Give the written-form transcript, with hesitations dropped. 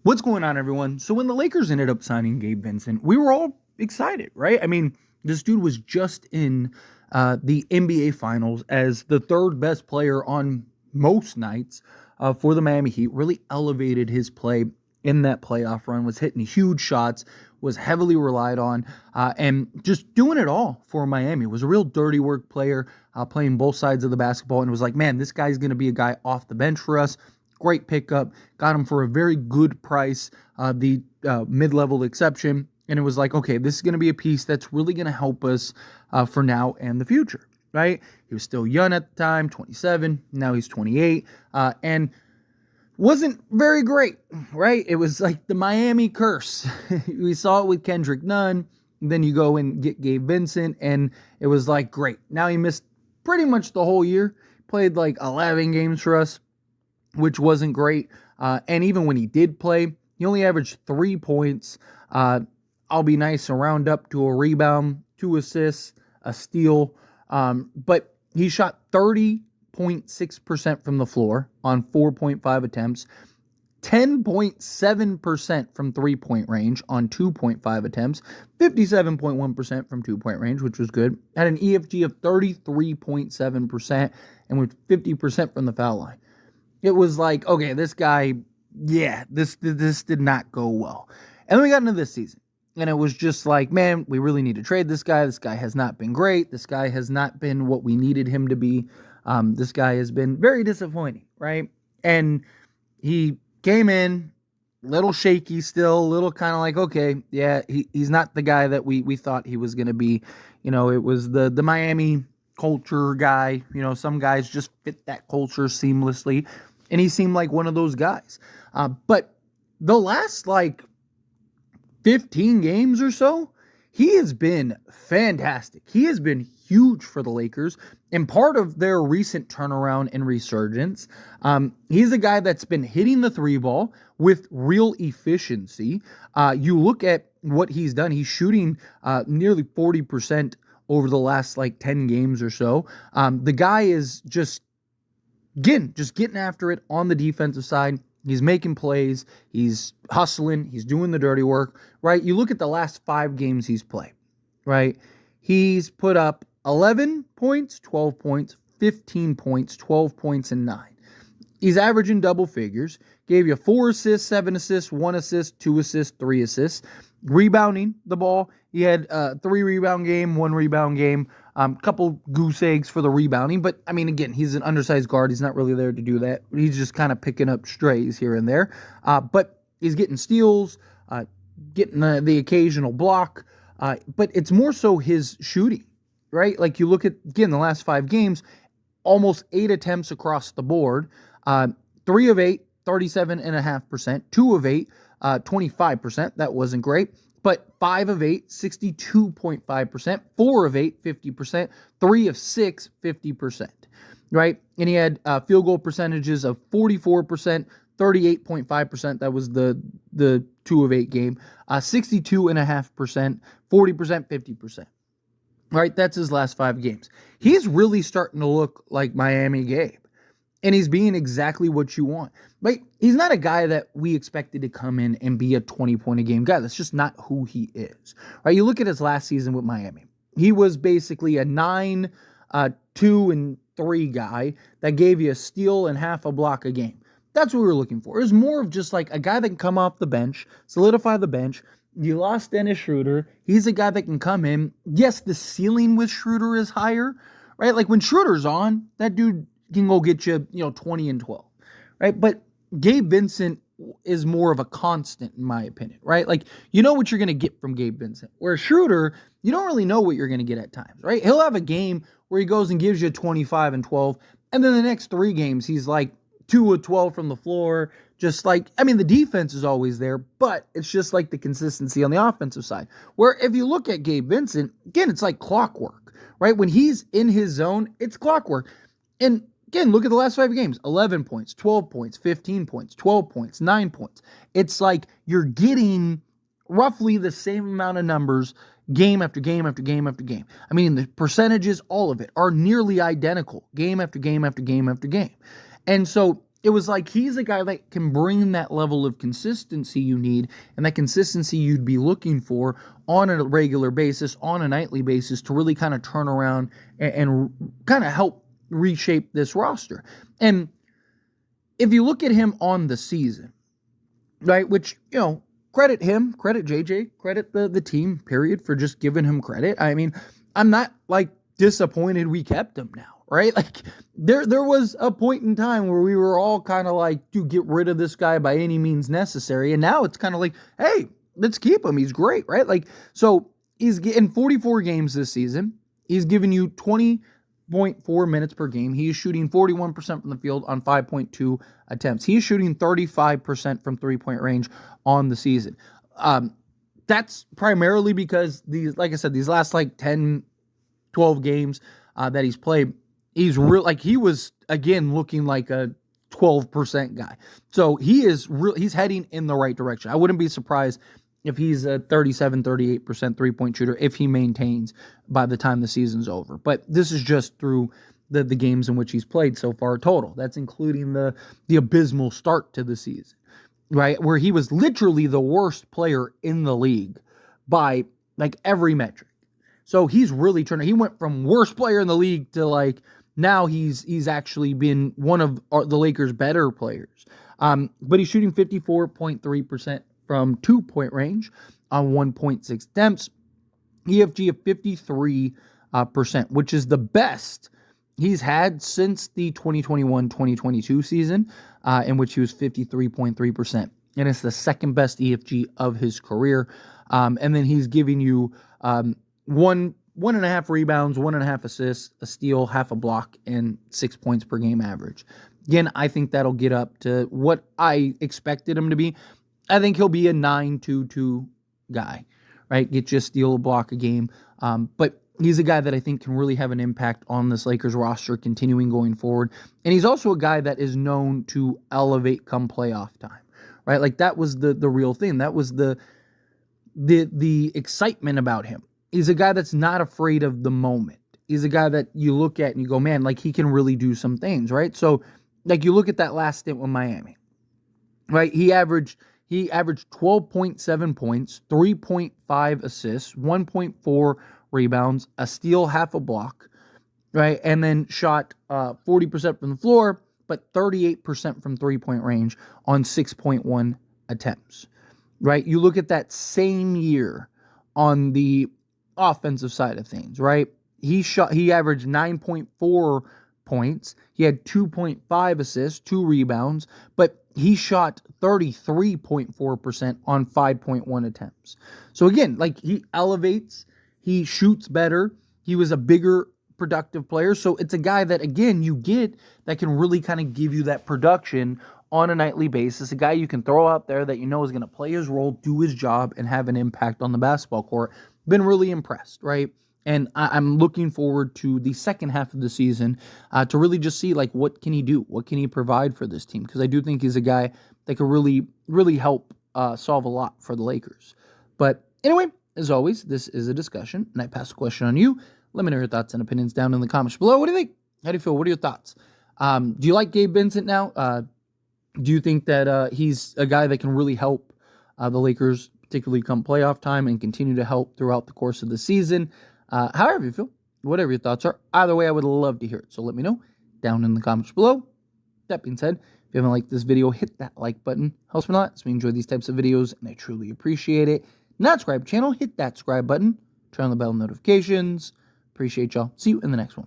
What's going on, everyone? So when the Lakers ended up signing Gabe Vincent, we were all excited, right? I mean, this dude was just in the NBA Finals as the third best player on most nights for the Miami Heat. Really elevated his play in that playoff run. Was hitting huge shots. Was heavily relied on, and just doing it all for Miami. Was a real dirty work player, playing both sides of the basketball, and was like, man, this guy's going to be a guy off the bench for us. Great pickup. Got him for a very good price, the mid-level exception. And it was like, okay, this is going to be a piece that's really going to help us for now and the future, right? He was still young at the time, 27. Now he's 28. And wasn't very great, right? It was like the Miami curse. We saw it with Kendrick Nunn. Then you go and get Gabe Vincent, and it was like, great. Now he missed pretty much the whole year. Played like 11 games for us, which wasn't great. And even when he did play, he only averaged 3 points. I'll be nice and round up to a rebound, 2 assists, a steal. But he shot 30.6% from the floor on 4.5 attempts, 10.7% from three-point range on 2.5 attempts, 57.1% from two-point range, which was good. Had an EFG of 33.7% and with 50% from the foul line. It was like, okay, this guy, yeah, this did not go well. And then we got into this season, and it was just like, man, we really need to trade this guy. This guy has not been great. This guy has not been what we needed him to be. This guy has been very disappointing, right? And he came in a little shaky still, a little kind of like, okay, yeah, he's not the guy that we thought he was going to be. You know, it was the Miami culture guy. You know, some guys just fit that culture seamlessly. And he seemed like one of those guys. But the last, 15 games or so, he has been fantastic. He has been huge for the Lakers and part of their recent turnaround and resurgence. He's a guy that's been hitting the three ball with real efficiency. You look at what he's done. He's shooting nearly 40% over the last, 10 games or so. The guy is just getting after it on the defensive side. He's making plays. He's hustling. He's doing the dirty work, right? You look at the last 5 games he's played, right? He's put up 11 points, 12 points, 15 points, 12 points, and 9. He's averaging double figures. Gave you 4 assists, 7 assists, 1 assist, 2 assists, 3 assists. Rebounding the ball. He had a 3 rebound game, 1 rebound game. Couple goose eggs for the rebounding, but I mean, again, he's an undersized guard. He's not really there to do that. He's just kind of picking up strays here and there. But he's getting steals, getting the occasional block. But it's more so his shooting, right? Like you look at, again, the last 5 games, almost 8 attempts across the board. 3 of 8, 37.5%. 2 of 8, 25%. That wasn't great. But 5 of 8, 62.5%, 4 of 8, 50%, 3 of 6, 50%, right? And he had field goal percentages of 44%, 38.5%. That was the 2 of 8 game, 62.5%, 40%, 50%, right? That's his last 5 games. He's really starting to look like Miami Gabe. And he's being exactly what you want. But he's not a guy that we expected to come in and be a 20-point-a-game guy. That's just not who he is. Right? You look at his last season with Miami. He was basically a 9, 2, and 3 guy that gave you a steal and half a block a game. That's what we were looking for. It was more of just like a guy that can come off the bench, solidify the bench. You lost Dennis Schroeder. He's a guy that can come in. Yes, the ceiling with Schroeder is higher, right? Like when Schroeder's on, that dude can go get you, 20 and 12, right? But Gabe Vincent is more of a constant, in my opinion, right? Like, you know what you're going to get from Gabe Vincent. Where Schroeder, you don't really know what you're going to get at times, right? He'll have a game where he goes and gives you 25 and 12, and then the next 3 games, he's like 2 of 12 from the floor, just like, I mean, the defense is always there, but it's just like the consistency on the offensive side. Where if you look at Gabe Vincent, again, it's like clockwork, right? When he's in his zone, it's clockwork. And again, look at the last 5 games, 11 points, 12 points, 15 points, 12 points, 9 points. It's like you're getting roughly the same amount of numbers game after game after game after game. I mean, the percentages, all of it, are nearly identical game after game after game after game. And so it was like he's a guy that can bring that level of consistency you need and that consistency you'd be looking for on a regular basis, on a nightly basis to really kind of turn around and kind of help reshape this roster. And if you look at him on the season, right, which, credit him, credit JJ, credit the team, period, for just giving him credit. I mean, I'm not like disappointed we kept him now. Right? Like there was a point in time where we were all kind of like, to get rid of this guy by any means necessary. And now it's kind of like, hey, let's keep him. He's great, right? Like, so he's getting 44 games this season. He's giving you 20.4 minutes per game. He is shooting 41% from the field on 5.2 attempts. He is shooting 35% from 3-point range on the season. That's primarily because like I said, these last like 10, 12 games that he's played, he's real, like he was again looking like a 12% guy. So he's heading in the right direction. I wouldn't be surprised if he's a 37, 38% 3-point shooter if he maintains by the time the season's over. But this is just through the games in which he's played so far total. That's including the abysmal start to the season, right? Where he was literally the worst player in the league by like every metric. So he's really he went from worst player in the league to like, now he's actually been one of the Lakers' better players. But he's shooting 54.3% from 2-point range on 1.6 attempts. EFG of 53%, which is the best he's had since the 2021-2022 season, in which he was 53.3%. And it's the second best EFG of his career. And then he's giving you 1.5 rebounds, 1.5 assists, a steal, half a block, and 6 points per game average. Again, I think that'll get up to what I expected him to be. I think he'll be a 9-2-2 guy, right? Get you a steal, a block a game. But he's a guy that I think can really have an impact on this Lakers roster continuing going forward. And he's also a guy that is known to elevate come playoff time, right? Like that was the real thing. That was the excitement about him. He's a guy that's not afraid of the moment. He's a guy that you look at and you go, man, like he can really do some things, right? So like you look at that last stint with Miami, right? He averaged 12.7 points, 3.5 assists, 1.4 rebounds, a steal, half a block, right? And then shot 40% from the floor, but 38% from 3-point range on 6.1 attempts, right? You look at that same year on the offensive side of things, right? He averaged 9.4 points. He had 2.5 assists, 2 rebounds, but he shot 33.4% on 5.1 attempts. So again, like he elevates, he shoots better. He was a bigger productive player. So it's a guy that, again, you get that can really kind of give you that production on a nightly basis, a guy you can throw out there that you know is going to play his role, do his job, and have an impact on the basketball court. Been really impressed, right? And I'm looking forward to the second half of the season to really just see, like, what can he do? What can he provide for this team? Because I do think he's a guy that could really, really help solve a lot for the Lakers. But anyway, as always, this is a discussion, and I pass the question on you. Let me know your thoughts and opinions down in the comments below. What do you think? How do you feel? What are your thoughts? Do you like Gabe Vincent now? Do you think that he's a guy that can really help the Lakers, particularly come playoff time, and continue to help throughout the course of the season? However you feel, whatever your thoughts are, either way, I would love to hear it. So let me know down in the comments below. That being said, if you haven't liked this video, hit that like button. Helps me a lot. So we enjoy these types of videos, and I truly appreciate it. Not subscribe to the channel, hit that subscribe button. Turn on the bell notifications. Appreciate y'all. See you in the next one.